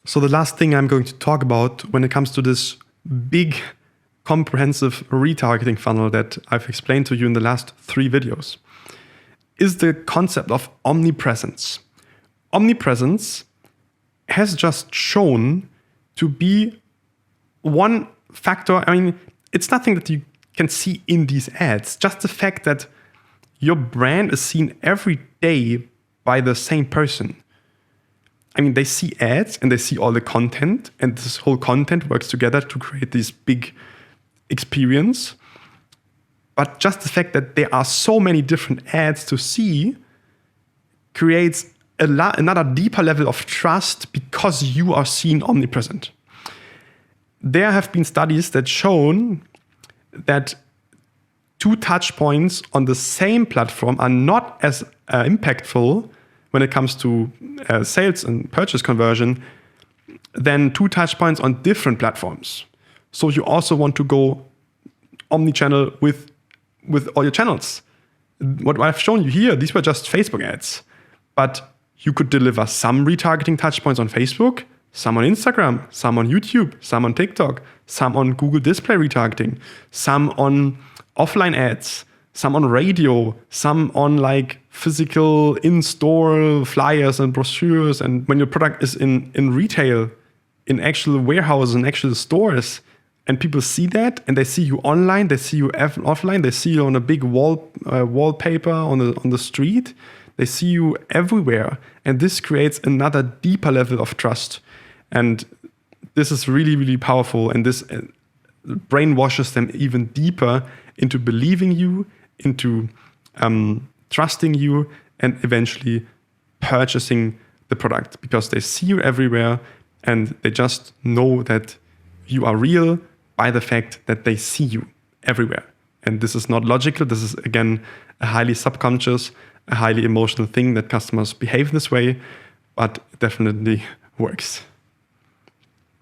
So the last thing I'm going to talk about when it comes to this big, comprehensive retargeting funnel that I've explained to you in the last 3 videos is the concept of omnipresence. Omnipresence has just shown to be one factor. I mean, it's nothing that you can see in these ads, just the fact that your brand is seen every day by the same person. I mean, they see ads and they see all the content, and this whole content works together to create this big experience. But just the fact that there are so many different ads to see creates another deeper level of trust because you are seen omnipresent. There have been studies that shown that 2 touch points on the same platform are not as impactful when it comes to sales and purchase conversion than 2 touch points on different platforms. So you also want to go omni-channel with all your channels. What I've shown you here, these were just Facebook ads, but you could deliver some retargeting touch points on Facebook, some on Instagram, some on YouTube, some on TikTok, some on Google Display retargeting, some on offline ads, some on radio, some on like physical in-store flyers and brochures. And when your product is in retail, in actual warehouses and actual stores, and people see that and they see you online, they see you offline, they see you on a big wallpaper on the street, they see you everywhere. And this creates another deeper level of trust. And this is really, really powerful. And this brainwashes them even deeper into believing you, into trusting you, and eventually purchasing the product because they see you everywhere and they just know that you are real by the fact that they see you everywhere. And this is not logical. This is, again, a highly subconscious, a highly emotional thing that customers behave this way, but it definitely works.